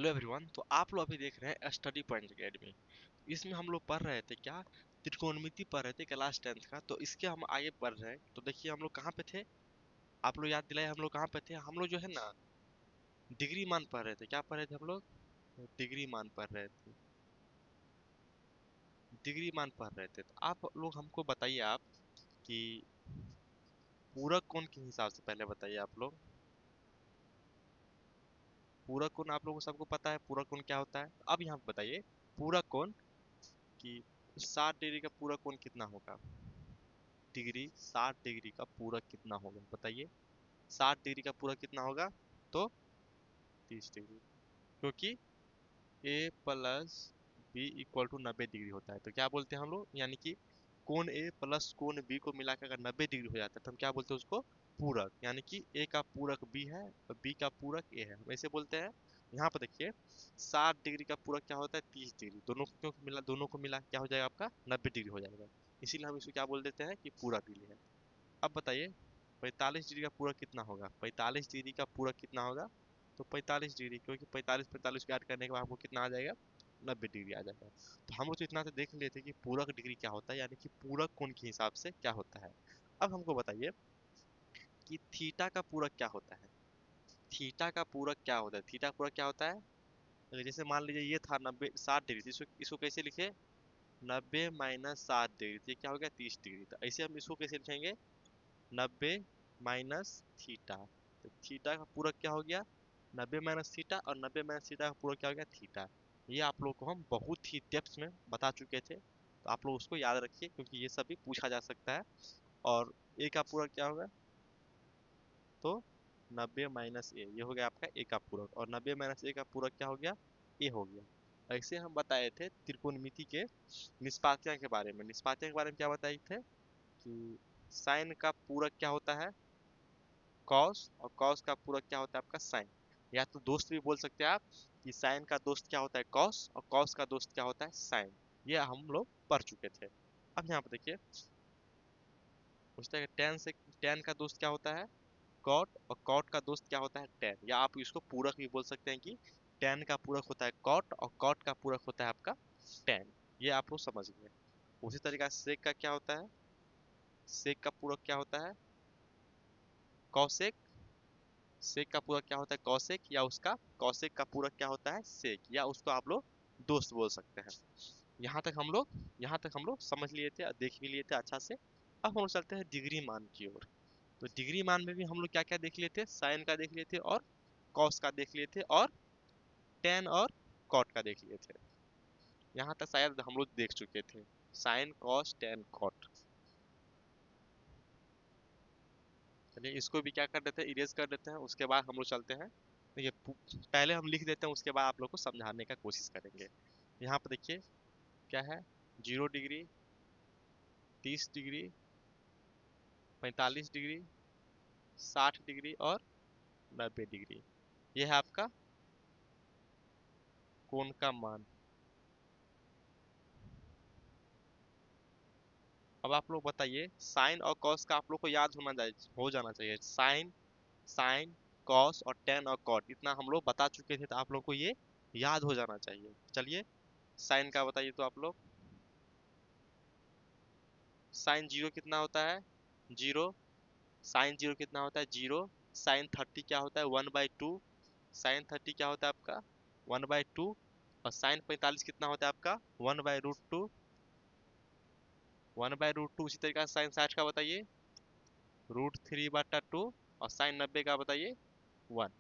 Hello everyone. तो आप लोग अभी देख रहे हैं स्टडी पॉइंट एकेडमी। इसमें हम लोग पढ़ रहे थे क्या, त्रिकोणमिति पढ़ रहे थे क्लास 10th का। तो इसके हम आगे पढ़ रहे हैं। तो देखिए हम लोग कहाँ पे थे, आप लोग याद दिलाए हम लोग कहाँ पे थे। हम लोग जो है ना डिग्री मान पढ़ रहे थे। क्या पढ़ रहे थे हम लोग? डिग्री मान पढ़ रहे थे। डिग्री मान पढ़ रहे थे। तो आप लोग हमको बताइए आप कि पूरक कोण के हिसाब से पहले बताइए आप लोग। पूरक कोण आप लोगों को सबको पता है पूरक कोण क्या होता है। अब यहाँ पे बताइए पूरक कोण कि 60 डिग्री का पूरक कोण कितना होगा। डिग्री 60 डिग्री का पूरक कितना होगा बताइए। 60 डिग्री का पूरक कितना होगा? तो 30 डिग्री। क्योंकि A plus B equal to 90 degree होता है। तो क्या बोलते हैं हम लोग, यानी कि कोण ए प्लस कोण बी को मिलाकर अगर 90 डिग्री हो जाता है तो हम क्या बोलते हैं उसको? पूरक। यानी कि ए का पूरक बी है और बी का पूरक ए है, हम ऐसे बोलते हैं। यहाँ पर देखिए 60 डिग्री का पूरक क्या होता है? 30 डिग्री। दोनों को क्यों मिला, दोनों को मिला क्या हो जाएगा आपका? 90 डिग्री हो जाएगा। इसीलिए हम इसको क्या बोल देते हैं कि पूरक डिग्री है। अब बताइए 45 डिग्री का पूरक कितना होगा। 45 डिग्री का पूरक कितना होगा? तो 45 डिग्री, क्योंकि 45 को ऐड करने के बाद हमको कितना आ जाएगा? 90 डिग्री आ जाएगा। तो हम लोग तो इतना तो देख लेते कि पूरक डिग्री क्या होता है, यानी कि पूरक कोण के हिसाब से क्या होता है। अब हमको बताइए कि थीटा का पूरक क्या होता है। थीटा का पूरक क्या होता है? थीटा पूरक क्या होता है? अगर जैसे मान लीजिए ये था 60 डिग्री, तो इसको कैसे लिखे? 90 - 60 डिग्री, तो ये क्या हो गया? 30 डिग्री। तो ऐसे हम इसको कैसे लिखेंगे? 90 - थीटा। तो थीटा का पूरक क्या हो गया? 90 - थीटा, और 90 - थीटा का पूरक क्या हो गया? थीटा। ये आप लोग को हम बहुत ही डेप्थ में बता चुके थे, तो आप लोग उसको याद रखिए क्योंकि ये सब भी पूछा जा सकता है। और ए का पूरक क्या होगा? तो 90 - ए, ये हो गया आपका ए का पूरक। और 90 - ए का पूरक क्या हो गया? ए हो गया। ऐसे हम बताए थे त्रिकोणमिति के निष्पात्यां के बारे में। निष्पात्यां के बारे में क्या बताए थे कि साइन का पूरक क्या होता है? कॉस। और कॉस का पूरक क्या होता है आपका? साइन। या तो दोस्त भी बोल सकते हैं आप कि साइन का दोस्त क्या होता है? कॉस। और कॉस का दोस्त क्या होता है? साइन। ये हम लोग पढ़ चुके थे। अब यहाँ पे देखिए पूछता है टेन से, टेन का दोस्त क्या होता है? कॉट। और कॉट का दोस्त क्या होता है? टेन। या आप इसको पूरक भी बोल सकते हैं कि टेन का पूरक होता है कॉट और कॉट का पूरक होता है आपका टेन। ये आप लोग समझ गए। उसी तरीका से सेक का क्या होता है? सेक का पूरक क्या होता है? कॉसेक। सेक का पूरक क्या होता है? कौशिक। या उसका कौशिक का पूरक क्या होता है? सेक। या उसको आप लोग दोस्त बोल सकते हैं। यहाँ तक हम लोग समझ लिए थे और देख भी लिए थे अच्छा से। अब हम लोग चलते हैं डिग्री मान की ओर। तो डिग्री मान में भी हम लोग क्या क्या देख लिए थे? साइन का देख लिए थे, और कॉस का देख लिए थे, और टेन और कॉट का देख लिए थे। यहाँ तक शायद हम लोग देख चुके थे, साइन कॉस टेन कॉट। चलिए इसको भी क्या कर देते हैं, इरेज कर देते हैं। उसके बाद हम लोग चलते हैं। देखिए पहले हम लिख देते हैं, उसके बाद आप लोग को समझाने का कोशिश करेंगे। यहाँ पर देखिए क्या है? 0 डिग्री, 30 डिग्री, 45 डिग्री, 60 डिग्री और 90 डिग्री। ये है आपका कोण का मान। अब आप लोग बताइए साइन और कॉस का आप लोग को याद हो जाना चाहिए। साइन, साइन, कॉस और टेन और कॉट, इतना हम लोग बता चुके थे, तो आप लोग को ये याद हो जाना चाहिए। चलिए साइन का बताइए तो आप लोग। साइन जीरो कितना होता है? जीरो। साइन जीरो कितना होता है? जीरो। साइन 30 क्या होता है? 1/2। साइन 30 क्या होता है आपका? 1/2। और साइन 45 कितना होता है आपका? 1/√2। 1/√2। उसी तरीके से साइन 60 का बताइए, √3/2। और साइन 90 का बताइए 1।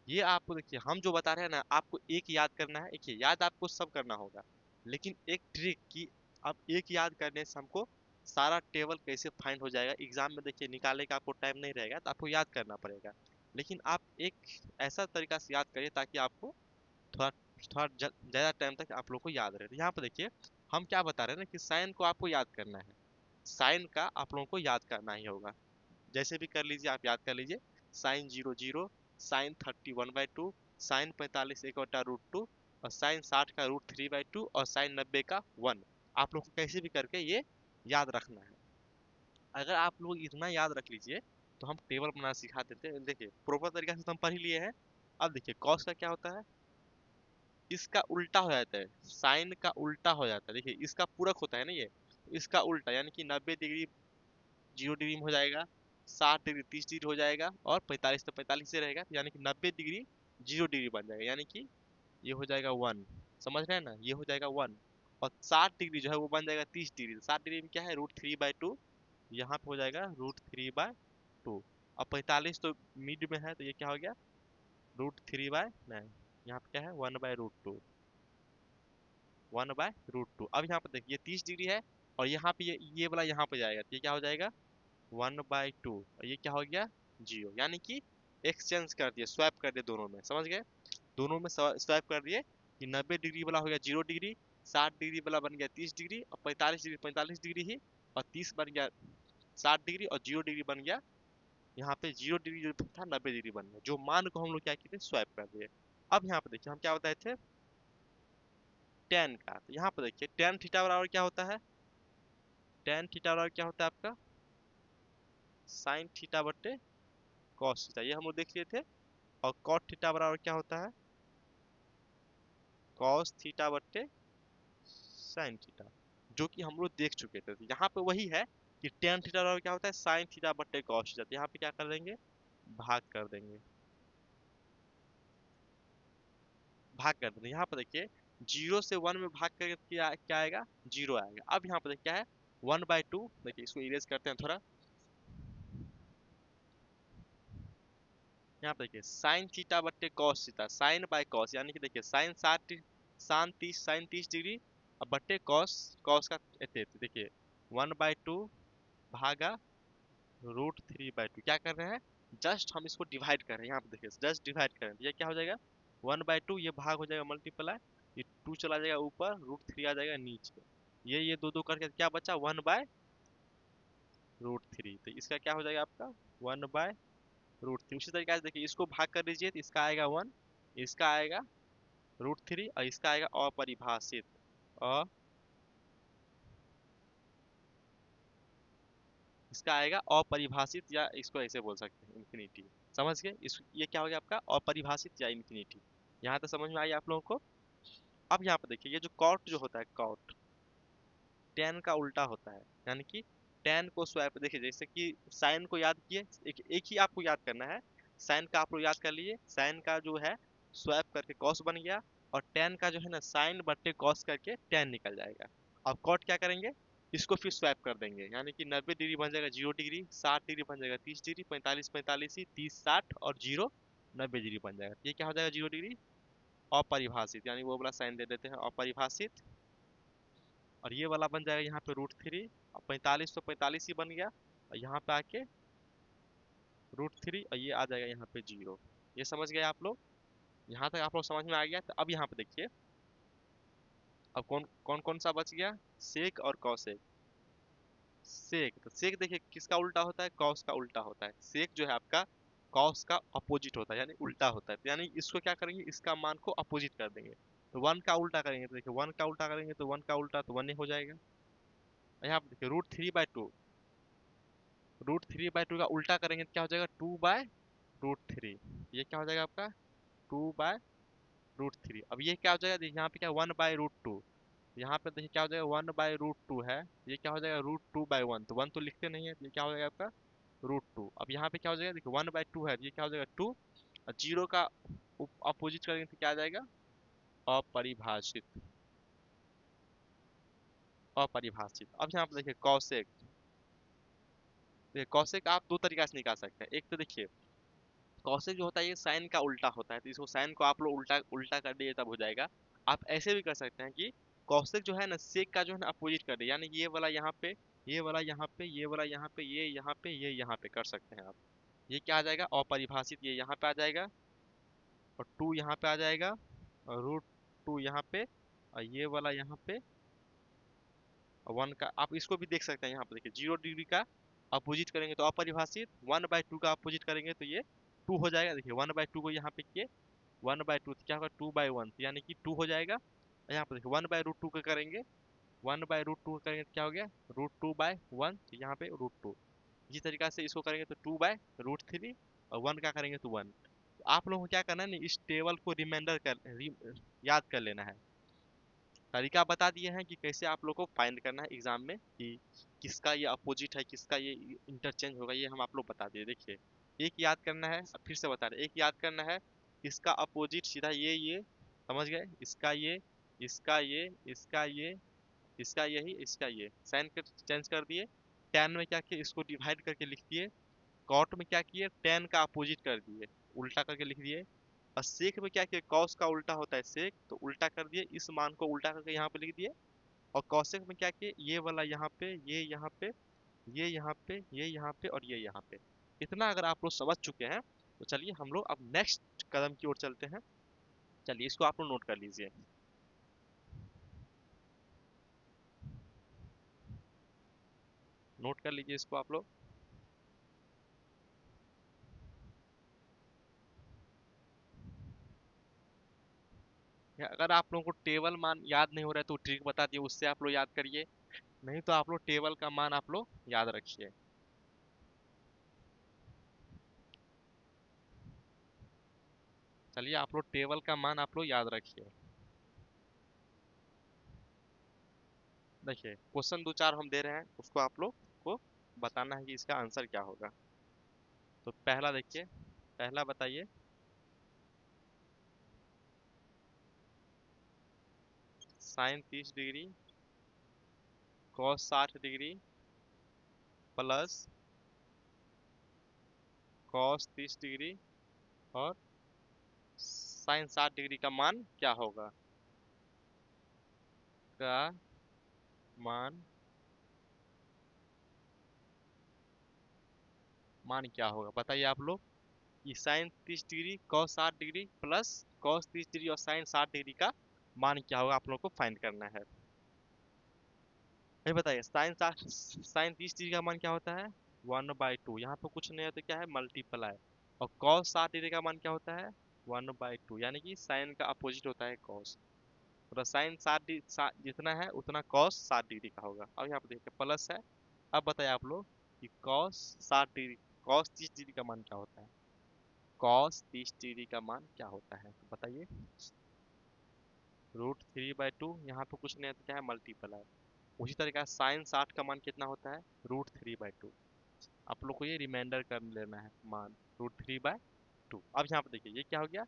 ये आपको देखिए हम जो बता रहे हैं ना, आपको एक याद करना है। एक याद आपको सब करना होगा, लेकिन एक ट्रिक कि अब एक याद करने से हमको सारा टेबल कैसे फाइंड हो जाएगा एग्जाम में। देखिए निकालने का आपको टाइम नहीं रहेगा, तो आपको याद करना पड़ेगा। लेकिन आप एक ऐसा तरीका से याद करिए ताकि आपको थोड़ा थोड़ा ज्यादा टाइम तक आप लोग को याद रहे। तो यहाँ पर देखिए हम क्या बता रहे हैं ना कि साइन को आपको याद करना है। साइन का आप लोगों को याद करना ही होगा। जैसे भी कर लीजिए, आप याद कर लीजिए। साइन 0 0, साइन 30 1/2, साइन 45 1/√2, और साइन 60 का √3/2, और साइन 90 का 1। आप लोग को कैसे भी करके ये याद रखना है। अगर आप लोग इतना याद रख लीजिए तो हम टेबल बनाना सिखा देते हैं। देखिए प्रॉपर तरीका से तो हम पढ़ ही लिए हैं। अब देखिए कॉस का क्या होता है? इसका उल्टा हो जाता है, साइन का उल्टा हो जाता है। देखिए इसका पूरक होता है ना ये, तो इसका उल्टा यानी कि 90 डिग्री 0 डिग्री में हो जाएगा, 60 डिग्री 30 डिग्री हो जाएगा, और 45 तो 45 से रहेगा, तो यानी कि 90 डिग्री 0 डिग्री बन जाएगा, यानी कि ये हो जाएगा 1। समझ रहे हैं ना, ये हो जाएगा 1। और 60 डिग्री जो है वो बन जाएगा 30 डिग्री। 60 डिग्री में क्या है, √3/2, यहाँ पे हो जाएगा √3/2। अब 45 तो मिड में है, तो ये क्या हो गया, √3/9। यहाँ पे क्या है, 1/√2, 1/√2। अब यहाँ पे देखिए 30 डिग्री है, और यहाँ पे ये वाला यहाँ पे जाएगा, तो ये क्या हो जाएगा 1/2, और ये क्या हो गया 0। यानी कि एक्सचेंज कर दिए, स्वैप कर दिए दोनों में, समझ गए, दोनों में स्वैप कर दिए कि 90 डिग्री वाला हो गया 0 डिग्री, 60 डिग्री वाला बन गया 30 डिग्री, और 45 डिग्री 45 डिग्री ही, और 30 बन गया 60 डिग्री, और 0 डिग्री बन गया यहाँ पे 0 डिग्री जो था 90 डिग्री बन गया, जो मान को हम लोग क्या किए थे, स्वैप कर दिए। अब यहाँ पे देखिए हम क्या बताए थे, टेन का, तो यहाँ पे देखिए टेन थीटा बराबर क्या होता है, टेन थीटा बराबर क्या होता है आपका, साइन थीटा बटे कॉस थीटा, ये हम लोग देख लिए थे। और कॉट थीटा बराबर क्या होता है, कॉस थीटा बटे साइन थीटा, जो कि हम लोग देख चुके थे। तो यहाँ पे वही है कि टेन थीटा बराबर क्या होता है, साइन थीटा बटे कॉस थीटा। तो यहाँ पे क्या कर देंगे, भाग कर देंगे, भाग कर देंगे। यहाँ पे देखिए 0 से 1 में भाग करके क्या क्या आएगा, 0 आएगा। अब यहाँ पे देखिए क्या है, 1/2। देखिए इसको इरेज करते हैं थोड़ा, यहाँ पे देखिए साइन थीटा बट्टे cos theta, sine by cos, यानी कि देखिए साइन 60 साइन 30 डिग्री, अब बट्टे कॉस, कॉस का देखिए 1/2 भागा √3/2। क्या कर रहे हैं, जस्ट हम इसको डिवाइड कर रहे हैं, यहाँ पे देखिए जस्ट डिवाइड कर रहे हैं, तो ये क्या हो जाएगा 1/2, ये भाग हो जाएगा मल्टीप्लाई, ये 2 चला जाएगा ऊपर, √3 आ जाएगा नीचे, ये दो दो करके क्या बचा, 1/√3। तो इसका क्या हो जाएगा आपका 1/√3। उसी तरीके से देखिए इसको भाग कर दीजिए, तो इसका आएगा 1, इसका आएगा √3, और इसका आएगा अपरिभाषित, और इसका आएगा अपरिभाषित, या इसको ऐसे बोल सकते हैं इन्फिनिटी। समझ गए, इस ये क्या हो गया आपका अपरिभाषित या इन्फिनिटी। यहाँ तक समझ में आई आप लोगों को। अब यहाँ पर देखिए ये जो कॉट जो होता है, कॉट टेन का उल्टा होता है, यानी कि टेन को स्वैप, देखिए जैसे कि साइन को याद किए, एक ही आपको याद करना है, साइन का आप लोग याद कर लिए, साइन का जो है स्वैप करके कॉस बन गया, और टेन का जो है ना साइन बट्टे कॉस करके टेन निकल जाएगा। अब कॉट क्या करेंगे, इसको फिर स्वैप कर देंगे, यानी कि 90 डिग्री बन जाएगा 0 डिग्री, 60 डिग्री बन जाएगा 30 डिग्री, 45 ही, 30 60, और 0 90 डिग्री बन जाएगा। ये क्या हो जाएगा 0 डिग्री अपरिभाषित, यानी वो वाला साइन दे देते हैं अपरिभाषित, और ये वाला बन जाएगा यहाँ पे √3, और 45 तो 45 ही बन गया, और यहाँ पे आके √3, और ये आ जाएगा यहाँ पे 0। ये समझ गए आप लोग, यहाँ तक आप लोग समझ में आ गया। तो अब यहाँ पे देखिए, अब कौन कौन कौन सा बच गया, सेक और कॉसेक। सेक, तो सेक देखिए किसका उल्टा होता है, कॉस का उल्टा होता है। सेक जो है आपका कॉस का अपोजिट होता है, यानी उल्टा होता है। तो यानी इसको क्या करेंगे, इसका मान को अपोजिट कर देंगे, तो 1 का उल्टा करेंगे, तो देखिए 1 का उल्टा करेंगे तो 1 का उल्टा तो 1 ही हो जाएगा। यहाँ पे देखिए √3/2, √3/2 का उल्टा करेंगे तो क्या हो जाएगा, 2/√3। ये क्या हो जाएगा आपका 2/√3। अब ये क्या हो जाएगा, देखिए यहाँ पे क्या 1/√2, यहाँ पे देखिए क्या हो जाएगा 1/√2 है, ये क्या हो जाएगा √2/1, तो 1 तो लिखते नहीं है, तो ये क्या हो जाएगा आपका √2। अब यहाँ पे क्या हो जाएगा, देखिए 1/2 है, ये क्या हो जाएगा 2, और 0 का अपोजिट करेंगे तो क्या आ जाएगा, अपरिभाषित, अपरिभाषित। अब यहाँ पे देखिए कौशिक, देखिए कौशिक आप दो तरीका से निकाल सकते हैं। एक तो देखिए कौशिक जो होता है ये साइन का उल्टा होता है, तो इसको साइन को आप लोग उल्टा उल्टा कर दिए तब हो जाएगा। आप ऐसे भी कर सकते हैं कि कौशिक जो है ना सेक का जो है ना अपोजिट कर दे, यानी ये वाला यहाँ पे, ये वाला यहाँ पे, ये वाला यहाँ पे, ये यहाँ पे, ये यहाँ पे कर सकते हैं आप। ये क्या आ जाएगा अपरिभाषित, ये यहाँ पे आ जाएगा, और 2 यहाँ पे आ जाएगा, और √2 यहाँ पे, और ये वाला यहाँ पे, और 1 का आप इसको भी देख सकते हैं। यहाँ पे देखिए 0 डिग्री का अपोजिट करेंगे तो अपरिभाषित, 1/2 का अपोजिट करेंगे तो ये 2 हो जाएगा। देखिए 1/2 को यहाँ पे किए, 1/2 क्या होगा 2/1, यानी कि 2 हो जाएगा। यहाँ पे देखिए 1/√2 का करेंगे, 1/√2 का करेंगे तो क्या हो गया √2/1, तो यहाँ पे √2। इसी तरीका से इसको करेंगे तो 2/√3, और 1 का करेंगे तो 1। आप लोगों को क्या करना है ना, इस टेबल को याद कर लेना है। तरीका बता दिए हैं कि कैसे आप लोग को फाइंड करना है एग्जाम में, कि किसका ये अपोजिट है, किसका ये इंटरचेंज होगा, ये हम आप लोग बता दिए। देखिए, एक याद करना है, अब फिर से बता रहे, एक याद करना है, इसका अपोजिट सीधा ये समझ गए, इसका ये, इसका ये, इसका ये, इसका यही, इसका ये, साइन कर चेंज कर दिए। टेन में क्या किए, इसको डिवाइड करके लिख दिए। कॉट में क्या किए, टेन का अपोजिट कर दिए, उल्टा करके लिख दिए। और सेक में क्या किए, कॉस का उल्टा होता है सेक, तो उल्टा कर दिए, इस मान को उल्टा करके यहाँ पे लिख दिए। और कॉसेक में क्या किए, ये वाला यहाँ पे, ये यहाँ पे, ये यहाँ पे, ये यहाँ पे और ये यहाँ पे। इतना अगर आप लोग समझ चुके हैं तो चलिए हम लोग अब नेक्स्ट कदम की ओर चलते हैं। चलिए इसको आप लोग नोट कर लीजिए। नोट कर लीजिए इसको आप लोग। या अगर आप लोगों को टेबल मान याद नहीं हो रहा है तो ट्रिक बता दिए, उससे आप लोग याद करिए। नहीं तो आप लोग टेबल का मान आप लोग याद रखिए। चलिए आप लोग टेबल का मान आप लोग याद रखिए। देखिए क्वेश्चन दो चार हम दे रहे हैं, उसको आप लोग को बताना है कि इसका आंसर क्या होगा। तो पहला देखिए, पहला बताइए। Sine 30 degree, cos 60 degree, plus cos 30 degree और साइन 60 डिग्री का मान क्या होगा, का मान, मान क्या होगा बताइए आप लोग। कि sine 30 degree cos 60 degree plus cos 30 degree और साइन 60 डिग्री का मान क्या होगा, आप लोग को फाइंड करना है। ये बताइए, साइन 30 डिग्री का मान क्या होता है, 1/2। यहाँ पे कुछ नहीं है तो क्या है, मल्टीप्लाई। और कॉस 60 डिग्री का मान क्या होता है, 1/2, यानी कि साइन का अपोजिट होता है कॉस। तो साइन जितना है उतना कॉस 60 डिग्री का होगा। अब यहाँ पे देखिए प्लस है। अब बताइए आप लोग कि कॉस 60 डिग्री, कॉस 30 डिग्री का मान क्या होता है, कॉस 30 डिग्री का मान क्या होता है तो बताइए। √3/2, यहाँ पे कुछ नहीं है तो क्या है, मल्टीप्लाई। उसी तरीका साइन 60 का मान कितना होता है, √3/2। आप लोग को ये रिमाइंडर कर लेना है मान, √3/2। अब यहाँ पे देखिए ये क्या हो गया,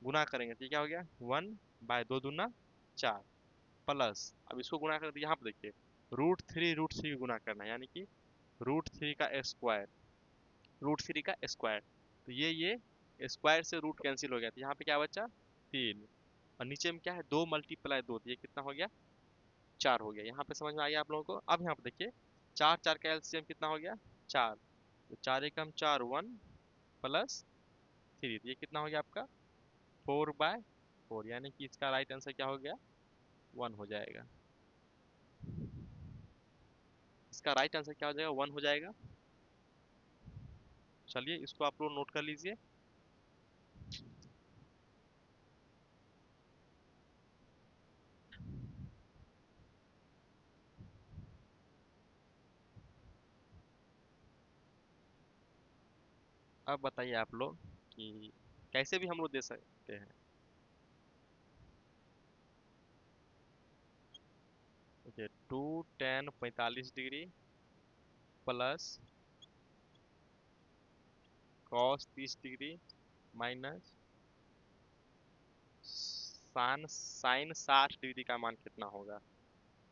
गुना करेंगे तो ये क्या हो गया, 1/2 × 2 = 4, प्लस अब इसको गुना कर दिया, यहाँ पे देखिए √3 गुना करना है, यानी कि √3 का स्क्वायर, √3 का स्क्वायर। तो ये स्क्वायर से रूट कैंसिल हो गया, तो यहाँ पे क्या बचा, 3। और नीचे में क्या है, 2 × 2, तो ये कितना हो गया, 4 हो गया। यहाँ पे समझ में आ गया आप लोगों को। अब यहाँ पे देखिए 4 4 का एलसीएम कितना हो गया, 4। तो 4 × 4 1 प्लस 3, तो ये कितना हो गया आपका, 4/4, यानी कि इसका राइट आंसर क्या हो गया, 1 हो जाएगा। इसका राइट आंसर क्या हो जाएगा, 1 हो जाएगा। चलिए इसको आप लोग नोट कर लीजिए। अब बताइए आप लोग कि कैसे भी हम लोग दे सकते हैं। देखिए 2 tan 45 degree plus cos 30 degree minus sine 60 degree का मान कितना होगा,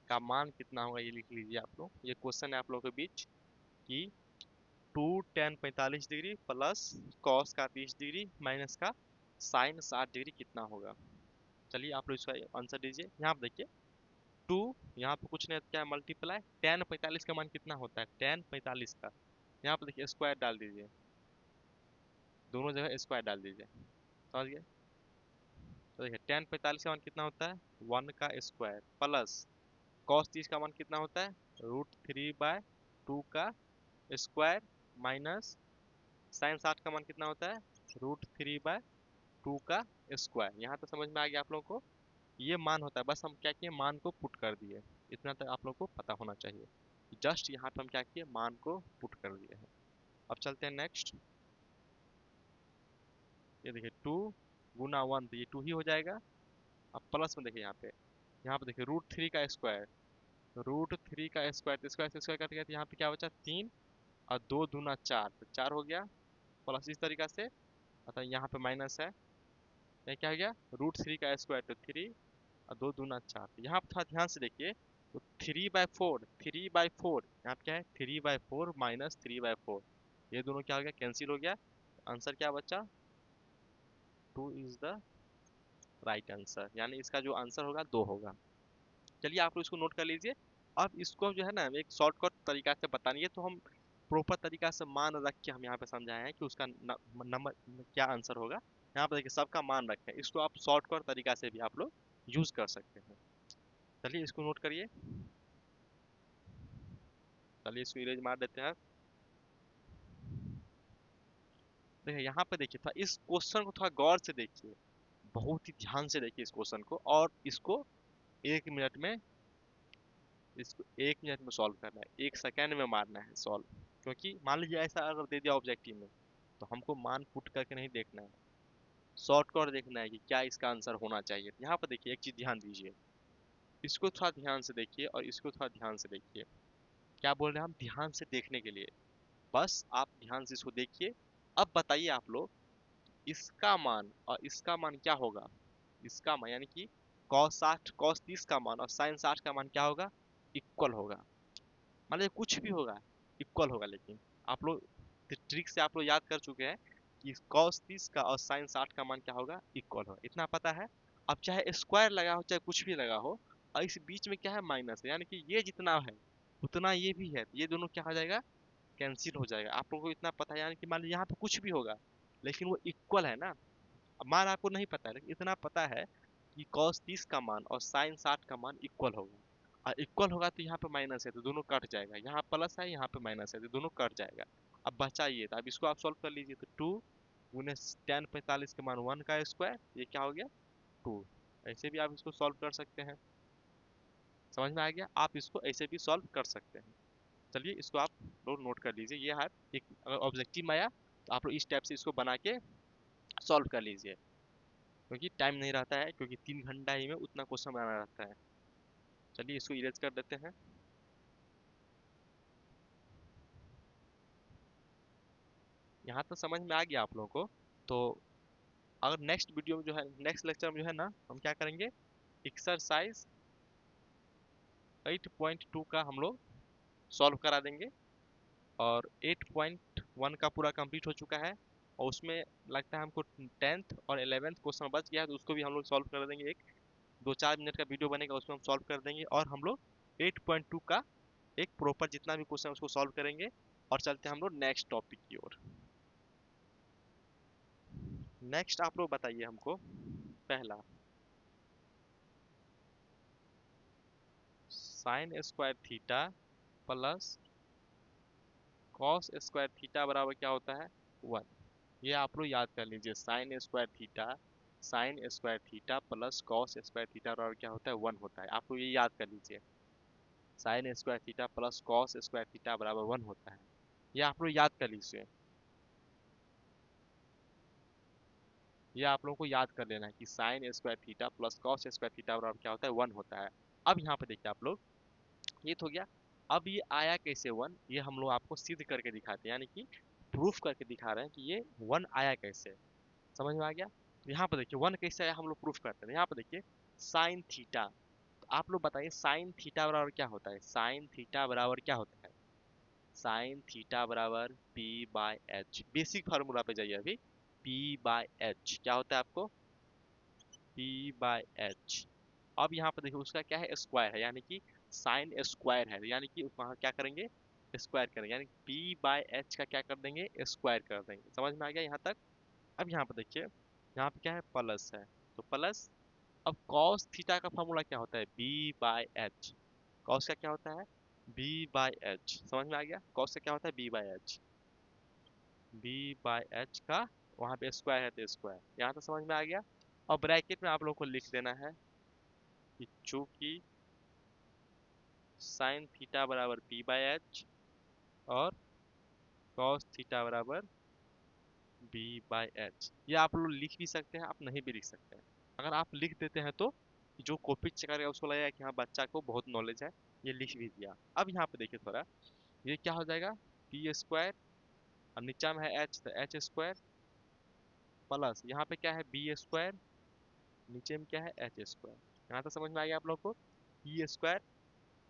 का मान कितना होगा ये लिख लीजिए आप लोग। ये क्वेश्चन है आप लोगों के बीच कि 2 tan 45 डिग्री प्लस कॉस का 30 डिग्री माइनस का साइन 60 डिग्री कितना होगा। चलिए आप लोग इसका आंसर दीजिए। यहाँ पे देखिए 2, यहाँ पे कुछ नहीं है तो क्या है, मल्टीप्लाई। tan 45 का मान कितना होता है, tan 45 का, यहाँ पे देखिए स्क्वायर डाल दीजिए, दोनों जगह स्क्वायर डाल दीजिए, समझ गए। तो देखिए tan 45 का मान कितना होता है, 1 का स्क्वायर प्लस कॉस 30 का मान कितना होता है, √3/2 का स्क्वायर माइनस साइन 60 का मान कितना होता है, √3/2 का स्क्वायर। यहाँ तक समझ में आ गया आप लोगों को। ये मान होता है, बस हम क्या किए, मान को पुट कर दिए। इतना तक आप लोग को पता होना चाहिए। जस्ट यहाँ पे हम क्या किए, मान को पुट कर दिए हैं। अब चलते हैं नेक्स्ट। ये देखिए 2 गुना 1 तो ये 2 ही हो जाएगा। अब प्लस में देखिए यहाँ पे देखिए √3 का स्क्वायर, √3 का स्क्वायर, तो स्क्वायर से स्क्वायर कट गया, तो यहाँ पे क्या बचा 3 और 2 दूना 4, तो 4 हो गया। प्लस इस तरीका से, अतः यहाँ पे माइनस है, ये क्या हो गया √3 का स्क्वायर तो 3 और 2 दूना 4। तो यहाँ पे थोड़ा ध्यान से देखिए, तो 3/4, 3/4 यहाँ पे क्या है 3/4 माइनस 3/4, ये दोनों क्या हो गया कैंसिल हो गया। आंसर क्या बचा 2 इज द राइट आंसर, यानी इसका जो आंसर होगा 2 होगा। चलिए आप लोग इसको नोट कर लीजिए। अब इसको जो है ना एक शॉर्टकट तरीका से बतानी है, तो हम प्रॉपर तरीका से मान रख के हम यहाँ पे समझाए हैं कि उसका नंबर क्या आंसर होगा। यहाँ पे देखिए सबका मान रखे हैं, इसको आप शॉर्टकट तरीका से भी आप लोग यूज कर सकते हैं। चलिए इसको नोट करिए, चलिए इसको इरेज मार देते हैं। देखिए यहाँ पे देखिए था, इस क्वेश्चन को थोड़ा गौर से देखिए, बहुत ही ध्यान से देखिए इस क्वेश्चन को, और इसको 1 मिनट में, इसको 1 मिनट में सॉल्व करना है, 1 सेकेंड में मारना है सॉल्व। क्योंकि मान लीजिए ऐसा अगर दे दिया ऑब्जेक्टिव में, तो हमको मान पुट करके नहीं देखना है, शॉर्टकट देखना है कि क्या इसका आंसर होना चाहिए। यहाँ पर देखिए एक चीज ध्यान दीजिए, इसको थोड़ा ध्यान से देखिए और इसको थोड़ा ध्यान से देखिए। क्या बोल रहे हैं हम, ध्यान से देखने के लिए, बस आप ध्यान से इसको देखिए। अब बताइए आप लोग, इसका मान और इसका मान क्या होगा। इसका मान यानी कि cos 60 cos 30 का मान और sin 60 का मान क्या होगा, इक्वल होगा। मान लीजिए कुछ भी होगा, इक्वल होगा। लेकिन आप लोग ट्रिक से आप लोग याद कर चुके हैं कि cos 30 का और sin 60 का मान क्या होगा, इक्वल होगा, इतना पता है। अब चाहे स्क्वायर लगा हो चाहे कुछ भी लगा हो, और इस बीच में क्या है माइनस है, यानी कि ये जितना है उतना ये भी है, तो ये दोनों क्या हो जाएगा कैंसिल हो जाएगा। आप लोगों को इतना पता है, यानी कि मान लीजिए यहाँ पे कुछ भी होगा लेकिन वो इक्वल है ना। अब मान आपको नहीं पता है लेकिन इतना पता है कि cos 30 का मान और sin 60 का मान इक्वल होगा, और इक्वल होगा तो यहाँ पे माइनस है तो दोनों कट जाएगा, यहाँ प्लस है यहाँ पे माइनस है तो दोनों कट जाएगा। अब बचा ये, तो अब इसको आप सॉल्व कर लीजिए, तो 2 × tan 45 के मान 1 का स्क्वायर, ये क्या हो गया 2। ऐसे भी आप इसको सॉल्व कर सकते हैं। समझ में आ गया, आप इसको ऐसे भी सॉल्व कर सकते हैं। चलिए इसको आप लोग नोट कर लीजिए, ये है एक, अगर ऑब्जेक्टिव में आया तो आप लोग इस टाइप से इसको बना के सॉल्व कर लीजिए, क्योंकि टाइम नहीं रहता है, क्योंकि 3 घंटा ही में उतना क्वेश्चन बनाना रहता है। चलिए इसको इरेज कर देते हैं। यहाँ तक समझ में आ गया आप लोगों को। तो अगर नेक्स्ट वीडियो में जो है, नेक्स्ट लेक्चर में जो है ना, हम क्या करेंगे, एक्सरसाइज 8.2 का हम लोग सॉल्व करा देंगे, और 8.1 का पूरा कंप्लीट हो चुका है, और उसमें लगता है हमको 10th और 11th क्वेश्चन बच गया है, तो उसको भी हम लोग सॉल्व कर देंगे। एक 2-4 मिनट का वीडियो बनेगा, उसमें हम सॉल्व कर देंगे, और हम लोग 8.2 का एक प्रॉपर जितना भी क्वेश्चन है उसको सॉल्व करेंगे। और चलते हैं हम लोग नेक्स्ट टॉपिक की ओर। नेक्स्ट आप लोग बताइए हमको, पहला sin² प्लस cos² बराबर क्या होता है 1। ये आप लोग याद कर लीजिए, sin² प्लस cos² बराबर क्या होता है 1 होता है। आप लोग ये याद कर लीजिए, sin² प्लस cos² बराबर 1 होता है, ये आप लोग याद कर लीजिए। ये आप लोगों को याद कर लेना है कि sin² प्लस cos² बराबर क्या होता है 1 होता है। अब यहाँ पे देखिए आप लोग, ये तो हो गया। अब ये आया कैसे 1, ये हम लोग आपको सिद्ध करके दिखाते हैं, यानी कि प्रूफ करके दिखा रहे हैं कि ये 1 आया कैसे। समझ में आ गया। तो यहाँ पे देखिए 1 कैसे आया हम लोग प्रूफ करते हैं। यहाँ पे देखिए sin θ, तो आप लोग बताइए sin θ बराबर क्या होता है, sin θ बराबर क्या होता है, sin θ बराबर p/h। बेसिक फार्मूला पे जाइए अभी, p/h क्या होता है आपको, p/h। अब यहाँ पे देखिए उसका क्या है स्क्वायर है, यानी कि साइन स्क्वायर है, यानी कि वहाँ क्या करेंगे स्क्वायर करेंगे, यानी p/h का क्या कर देंगे स्क्वायर कर देंगे। समझ में आ गया यहाँ तक। अब यहाँ पे देखिए, यहाँ पे क्या है प्लस है, तो प्लस। अब cos थीटा का फॉर्मूला क्या होता है b/h, cos का क्या होता है b/h। समझ में आ गया, cos का क्या होता है b/h, b/h का वहाँ पे स्क्वायर है तो स्क्वायर, यहाँ तो समझ में आ गया। और ब्रैकेट में आप लोगों को लिख देना है कि चूंकि साइन थीटा बराबर p/h और cos थीटा बराबर B/h। ये आप लोग लिख भी सकते हैं, आप नहीं भी लिख सकते हैं। अगर आप लिख देते हैं तो जो कॉपी चेक करेगा उसको लगेगा कि हाँ बच्चा को बहुत नॉलेज है, ये लिख भी दिया। अब यहाँ पे देखिए थोड़ा, ये क्या हो जाएगा, b² और नीचा में है h, तो h² प्लस यहाँ पे क्या है b², नीचे में क्या है h²। यहाँ तो समझ में आ गया आप लोग को, b²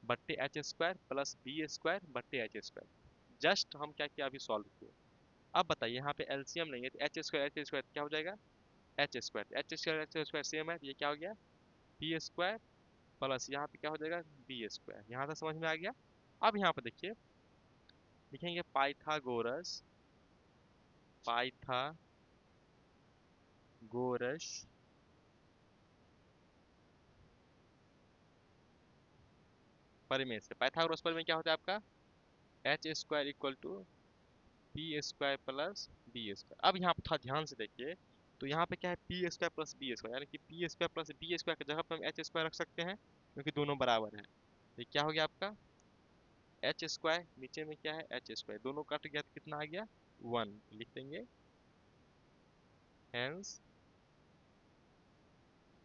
बट्टे h² प्लस b² बट्टे h²। जस्ट हम क्या किया, अभी सॉल्व किए। अब बताइए यहाँ पे एलसीएम लेंगे तो h² क्या हो जाएगा, h² सेम है, तो ये क्या हो गया b² प्लस यहाँ पे क्या हो जाएगा b²। यहाँ तक समझ में आ गया। अब यहाँ पे देखिए, लिखेंगे पाइथागोरस, पाइथागोरस परिमेय से। पाइथागोरस परिमेय क्या होता है आपका, h² equal to p² plus b²। अब यहाँ पे थोड़ा ध्यान से देखिए, तो यहाँ पे क्या है p² प्लस b², यानी कि p² प्लस b² की जगह पे हम h² रख सकते हैं, क्योंकि दोनों बराबर हैं। ये क्या हो गया आपका h², नीचे में क्या है h², दोनों कट गया तो कितना आ गया 1, लिख देंगे हेंस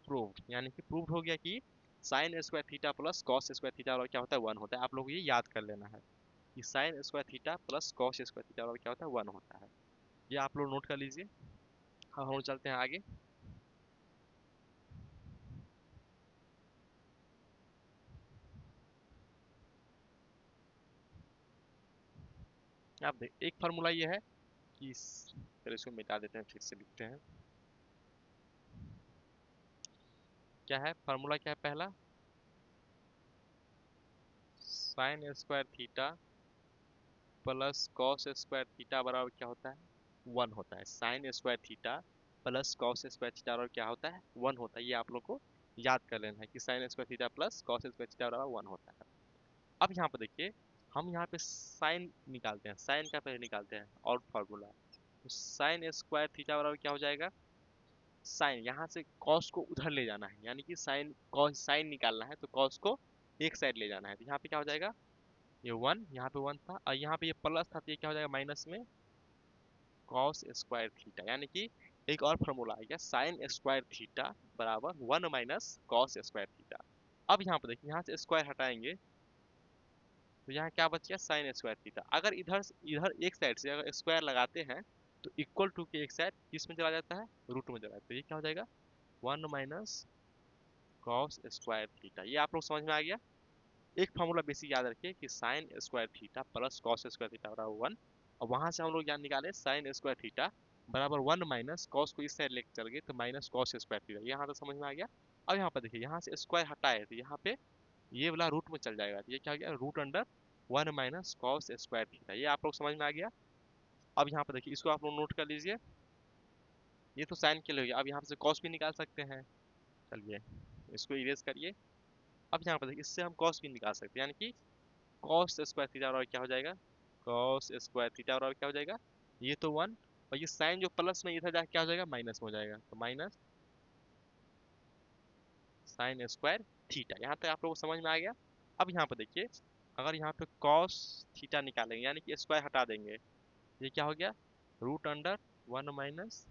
प्रूव्ड। यानी कि प्रूव्ड हो गया कि sine square theta plus cos square theta और क्या होता है 1 होता है। आप लोग ये याद कर लेना है कि sine square theta plus cos square theta और क्या होता है 1 होता है। ये आप लोग नोट कर लीजिए। हाँ, हम लोग चलते हैं आगे। आप देख, एक फार्मूला ये है कि चलो इसको मिटा देते हैं, फिर से लिखते हैं। क्या है फार्मूला, क्या है पहला, sign square theta plus cos square theta बराबर क्या होता है 1 होता है। Sign square theta plus cos square theta और क्या होता है 1 होता है। ये आप लोग को याद कर लेना है कि sine square theta plus cos square theta बराबर 1 होता है। अब यहाँ पे देखिए, हम यहाँ पे साइन निकालते हैं, साइन का पहले निकालते हैं और फार्मूला, तो साइन स्क्वायर थीटा बराबर क्या हो जाएगा, साइन यहाँ से कॉस को उधर ले जाना है, यानी कि साइन कॉस साइन निकालना है तो कॉस को एक साइड ले जाना है, तो यहाँ पे क्या हो जाएगा ये 1, यहाँ पे 1 था और यहाँ पे ये प्लस था, तो ये क्या हो जाएगा माइनस में कॉस स्क्वायर थीटा। यानी कि एक और फार्मूला आ गया, साइन स्क्वायर थीटा बराबर 1 माइनस कॉस स्क्वायर थीटा। अब यहाँ पे देखिए, यहाँ से स्क्वायर हटाएंगे तो यहाँ क्या बच गया साइन स्क्वायर थीटा। अगर इधर इधर एक साइड से अगर स्क्वायर लगाते हैं तो इक्वल टू के एक साइड किस में चला जाता है, रूट में चला जाता है। तो ये क्या हो जाएगा 1 माइनस कॉस स्क्वायर थीटा। ये आप लोग समझ में आ गया। एक फॉर्मूला बेसिक याद रखिए कि sine square theta plus cos square theta बराबर 1, और वहां से हम लोग याद निकाले साइन स्क्वायर थीटा बराबर 1 माइनस कॉस को इस साइड लेकर चल गए तो माइनस कॉस स्क्वायर थीटा। यहाँ तो समझ में आ गया। अब यहाँ पर देखिए, यहाँ से स्क्वायर हटाए तो यहाँ पे ये वाला रूट में चल जाएगा, तो ये क्या हो गया root under 1 minus cos square theta. ये आप लोग समझ में आ गया। अब यहाँ पर देखिए, इसको आप लोग नोट कर लीजिए, ये तो साइन के लिए हो गया। अब यहाँ से कॉस भी निकाल सकते हैं, चलिए इसको इरेज करिए। अब यहाँ पर देखिए, इससे हम कॉस भी निकाल सकते हैं, यानी कि कॉस स्क्वायर थीटा बराबर क्या हो जाएगा, कॉस स्क्वायर थीटा बराबर क्या हो जाएगा, ये तो 1, और ये साइन जो प्लस में इधर जाके क्या हो जाएगा माइनस में हो जाएगा, तो माइनस साइन स्क्वायर थीटा। यहाँ तक आप लोगों को समझ में आ गया। अब यहाँ पे देखिए, अगर यहाँ पे कॉस थीटा निकालेंगे यानी कि स्क्वायर हटा देंगे, ये क्या हो गया root under 1 minus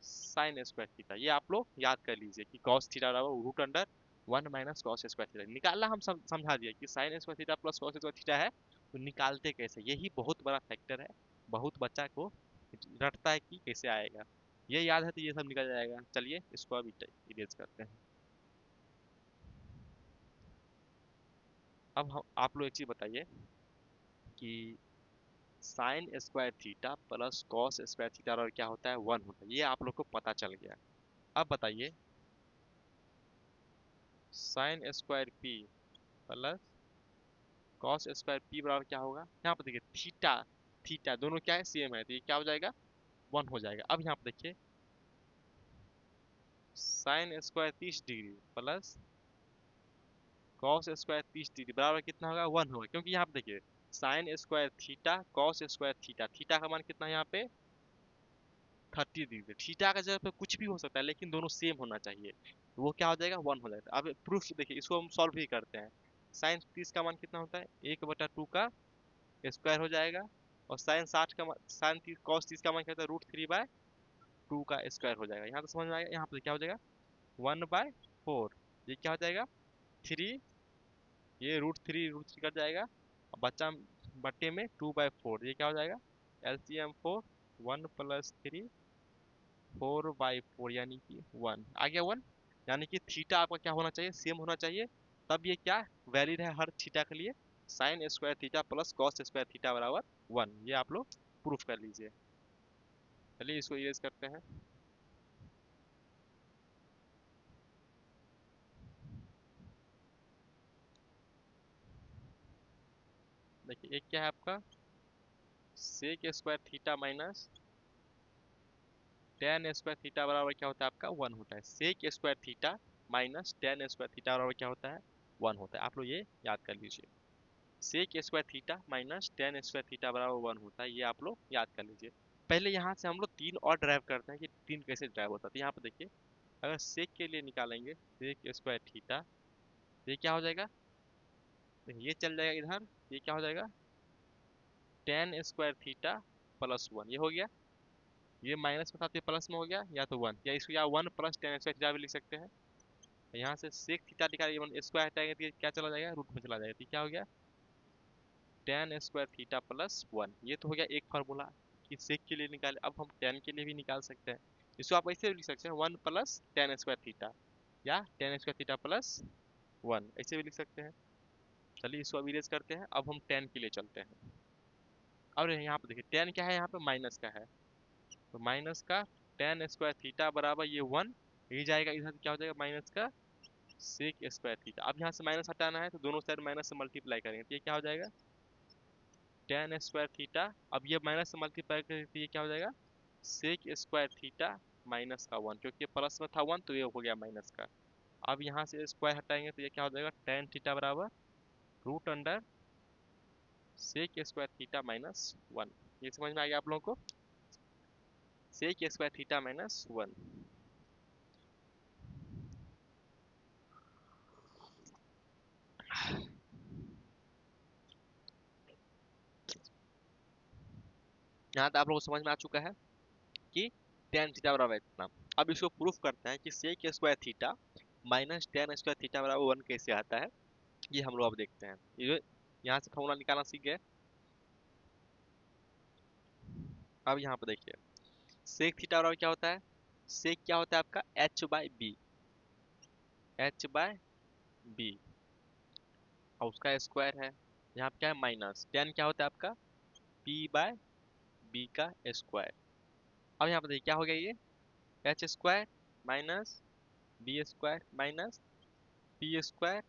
sine square theta. ये आप लोग याद कर लीजिए कि कॉस थीटा बराबर root under 1 minus cos square theta. निकालना हम समझा दिया कि sine square theta plus cos square theta है, तो निकालते कैसे, यही बहुत बड़ा फैक्टर है, बहुत बच्चा को रटता है कि कैसे आएगा। ये याद है तो ये सब निकल जाएगा। चलिए इसको अब इरेज करते हैं। अब हम आप लोग एक चीज बताइए कि sine square theta plus cos square theta और क्या होता है 1 होता है, ये आप लोग को पता चल गया। अब बताइए sine square P plus cos square P बराबर क्या होगा, यहाँ पर देखिए थीटा, थीटा दोनों क्या है सेम है, तो ये क्या हो जाएगा 1 हो जाएगा। अब यहाँ पर देखिए sine square 30 degree plus cos square 30 degree बराबर कितना होगा 1 होगा, क्योंकि यहाँ पे देखिए sign square theta cos square theta, theta का मान कितना है यहाँ पे 30 डिग्री। थीटा का जगह पे कुछ भी हो सकता है लेकिन दोनों सेम होना चाहिए, तो वो क्या हो जाएगा 1 हो जाएगा। अब प्रूफ देखिए, इसको हम सॉल्व भी करते हैं। साइन 30 का मान कितना होता है 1/2 का स्क्वायर हो जाएगा, और साइन 60 का साइन कॉस 30 का मान क्या होता है, √3/2 का स्क्वायर हो जाएगा। यहाँ तो समझ में आएगा। यहाँ पे क्या हो जाएगा 1/4, ये क्या हो जाएगा 3, ये √3 कट जाएगा और बच्चा बट्टे में 2/4, ये क्या हो जाएगा LCM 4, 1 + 3 4/4 यानी कि 1 आ गया 1। यानी कि थीटा आपका क्या होना चाहिए, सेम होना चाहिए, तब ये क्या वैलिड है हर थीटा के लिए। Sign square theta plus cos square theta बराबर 1, ये आप लोग प्रूफ कर लीजिए। चलिए इसको इरेज करते हैं। देखिए एक क्या है आपका sec square theta minus tan square theta बराबर क्या होता है आपका 1 होता है। Sec square theta minus tan square theta बराबर क्या होता है 1 होता है। आप लोग ये याद कर लीजिए। Sec square theta minus tan square theta बराबर 1 होता है, ये आप लोग याद कर लीजिए। पहले यहाँ से हम लोग 3 और ड्राइव करते हैं कि 3 कैसे ड्राइव होता है। तो यहाँ पे देखिए अगर सेक के लिए निकालेंगे सेक स्क्वायर थीटा, ये क्या हो जाएगा, ये चल जाएगा इधर, ये क्या हो जाएगा टेन स्क्वायर थीटा प्लस 1, ये हो गया। ये माइनस के साथ ये प्लस में हो गया, या तो 1 या इसको या 1 + टेन स्क्वायर थीटा भी लिख सकते हैं। यहाँ से सेक थीटा निकालेंगे स्क्वायर हटाएंगे तो ये क्या चला जाएगा रूट में चला जाएगा, तो क्या हो गया टेन स्क्वायर थीटा प्लस 1। ये तो हो गया एक फार्मूला कि सेक के लिए निकाले। अब हम टेन के लिए भी निकाल सकते हैं। इसको आप ऐसे भी लिख सकते हैं 1 + टेन स्क्वायर थीटा या टेन स्क्वायर थीटा प्लस 1, ऐसे भी लिख सकते हैं। चलिए इसको अब इरेज करते हैं। अब हम टेन के लिए चलते हैं। अब यहाँ पे देखिए टेन क्या है, यहाँ पे माइनस का है, तो माइनस का टेन स्क्वायर थीटा बराबर ये 1, ये जाएगा इधर, क्या हो जाएगा माइनस का सेक स्क्वायर थीटा। अब यहाँ से माइनस हटाना है तो दोनों साइड माइनस से मल्टीप्लाई करेंगे तो ये क्या हो जाएगा टेन स्क्वायर थीटा। अब ये माइनस से मल्टीप्लाई करेंगे तो ये क्या हो जाएगा सेक स्क्वायर थीटा माइनस का 1, क्योंकि प्लस में था 1 तो ये हो गया माइनस का। अब यहाँ से स्क्वायर हटाएंगे तो ये क्या हो जाएगा टेन थीटा बराबर √root under sec square theta minus 1। ये समझ में आ गया आप लोगों को, सेक स्क्वायर थीटा माइनस 1। यहाँ तक आप लोगों को समझ में आ चुका है कि टेन थीटा बराबर इतना। अब इसको प्रूफ करते हैं कि sec square theta minus tan square theta बराबर 1 कैसे आता है, ये हम लोग अब देखते हैं। ये यहाँ से फॉर्मूला निकालना सीख गए। अब यहाँ पे देखिए सेक थीटा बराबर क्या होता है, सेक क्या होता है आपका h/b, h/b और उसका स्क्वायर है। यहाँ पे क्या है माइनस टेन क्या होता है आपका p/b का स्क्वायर। अब यहाँ पे देखिए क्या हो गया ये h square minus B square minus P square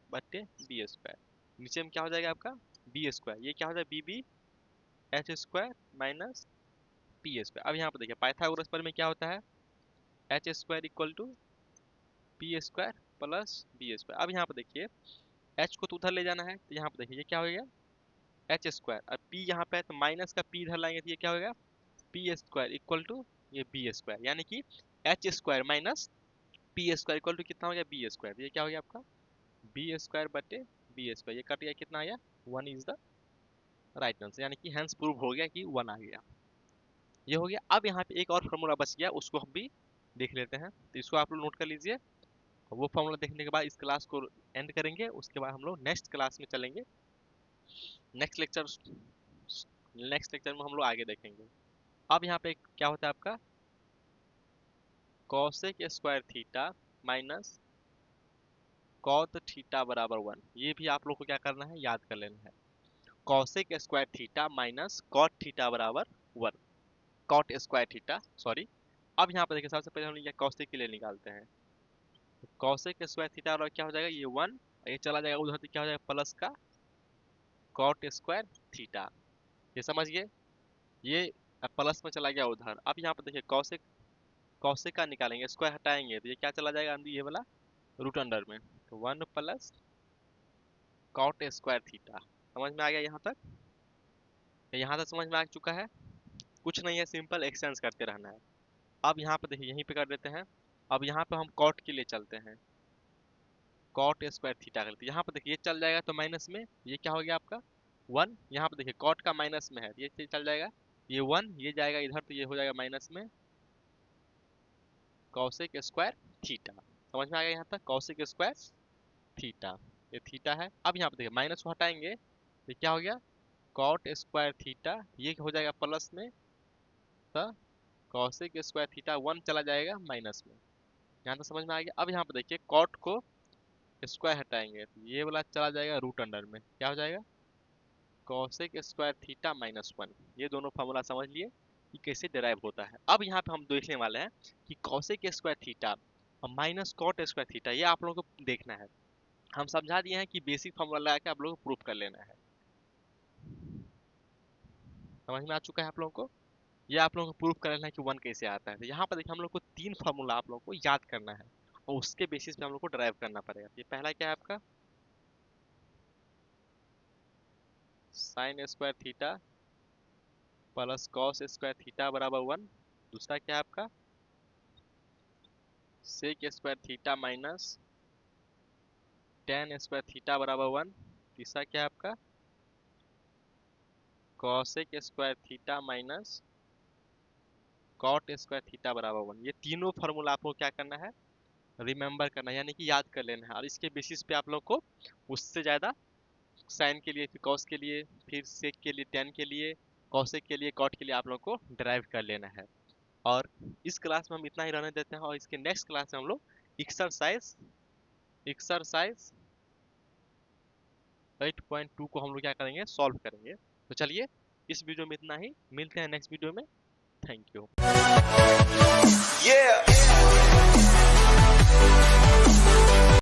बट्टे बी स्क्वायर। नीचे में क्या हो जाएगा आपका बी स्क्वायर, ये क्या हो जाएगा B H square minus P square. अब यहाँ पे देखिए पाइथागोरस पर में क्या होता है H square equal to P square plus B square. अब यहाँ पे देखिए एच को तो उधर ले जाना है, तो यहाँ पे देखिए ये क्या हो गया एच स्क्वायर, अब पी यहाँ पे है तो माइनस का पी इधर लाएंगे तो ये क्या होगा पी स्क्वायर इक्वल टू ये बी स्क्वायर, यानी कि H square minus P square equal to कितना हो गया बी स्क्वायर। ये क्या हो गया आपका बी स्क्वायर बटे बी स्क्वायर, ये कट गया कितना आ गया 1 इज द राइट आंसर, यानी कि हेंस प्रूव हो गया कि 1 आ गया। ये हो गया। अब यहाँ पे एक और फॉर्मूला बच गया, उसको हम भी देख लेते हैं, तो इसको आप लोग नोट कर लीजिए। वो फॉर्मूला देखने के बाद इस क्लास को एंड करेंगे, उसके बाद हम लोग नेक्स्ट क्लास में चलेंगे। नेक्स्ट लेक्चर नेक्स्ट लेक्चर में हम लोग आगे देखेंगे। अब यहाँ पे क्या होता है आपका cosec square theta minus cot theta बराबर 1, ये भी आप लोग को क्या करना है याद कर लेना है। Cosec square theta minus cot theta बराबर 1, कॉट स्क्वायर थीटा सॉरी। अब यहाँ पे देखिए सबसे पहले हम लोग कॉसेक के लिए निकालते हैं। कॉसेक स्क्वायर थीटा और क्या हो जाएगा ये 1, ये चला जाएगा उधर तो क्या हो जाएगा प्लस का कॉट स्क्वायर थीटा, ये समझिए ये प्लस में चला गया उधर। अब यहाँ पे देखिए कॉसेक कॉसेक का निकालेंगे स्क्वायर हटाएंगे तो ये क्या चला जाएगा अंदर ये वाला रूट अंडर में, तो 1 + कॉट स्क्वायर थीटा। समझ में आ गया यहाँ तक, यहाँ तक समझ में आ चुका है। कुछ नहीं है सिंपल एक्सचेंज करते रहना है। अब यहाँ पे देखिए यहीं पे कर देते हैं। अब यहाँ पे हम कॉट के लिए चलते हैं, कॉट स्क्वायर थीटा करते हैं। यहाँ पे देखिए ये चल जाएगा तो माइनस में ये क्या हो गया आपका 1 यहाँ पे देखिए कॉट का माइनस में है, ये चीज चल जाएगा, ये 1 ये जाएगा इधर तो ये हो जाएगा माइनस में कॉसेक स्क्वायर थीटा। समझ में आ गया यहाँ तक, कॉसेक स्क्वायर थीटा, ये थीटा है। अब यहाँ पे देखिए माइनस को हटाएंगे तो क्या हो गया कॉट स्क्वायर थीटा, ये हो जाएगा प्लस में, तो कॉसेक स्क्वायर थीटा 1 चला जाएगा माइनस में। यहाँ तक समझ में आ गया। अब यहाँ पे देखिए कॉट को स्क्वायर हटाएंगे तो ये वाला चला जाएगा रूट अंडर में, क्या हो जाएगा कॉसेक स्क्वायर थीटा माइनस 1। ये दोनों फार्मूला समझ लिए कि कैसे डिराइव होता है। अब यहाँ पे हम देखने वाले हैं कि कॉसेक स्क्वायर थीटा और माइनस कॉट स्क्वायर थीटा, ये आप लोगों को देखना है। हम समझा दिए हैं कि बेसिक फार्मूला लगा के आप लोगों को प्रूफ कर लेना है। समझ में आ चुका है आप लोगों को, ये आप लोगों को प्रूफ कर लेना है कि 1 कैसे आता है। तो यहाँ पर देखिए हम लोग को 3 फार्मूला आप लोगों को याद करना है और उसके बेसिस पे हम लोग को ड्राइव करना पड़ेगा। ये पहला क्या है आपका sine square theta plus cos square theta बराबर 1। दूसरा क्या है आपका sec square theta minus tan square theta बराबर 1। तीसरा क्या है आपका cosec square theta minus cot square theta बराबर 1। ये तीनों फार्मूला आपको क्या करना है रिमेंबर करना है, यानी कि याद कर लेना है। और इसके बेसिस पे आप लोग को उससे ज़्यादा साइन के लिए, फिर कॉस के लिए, फिर सेक के लिए, टेन के लिए, कॉसेक के लिए, कॉट के लिए आप लोग को ड्राइव कर लेना है। और इस क्लास में हम इतना ही रहने देते हैं और इसके नेक्स्ट क्लास में हम लोग एक्सरसाइज 8.2 को हम लोग क्या करेंगे सॉल्व करेंगे। तो चलिए इस वीडियो में इतना ही, मिलते हैं नेक्स्ट वीडियो में। Thank you.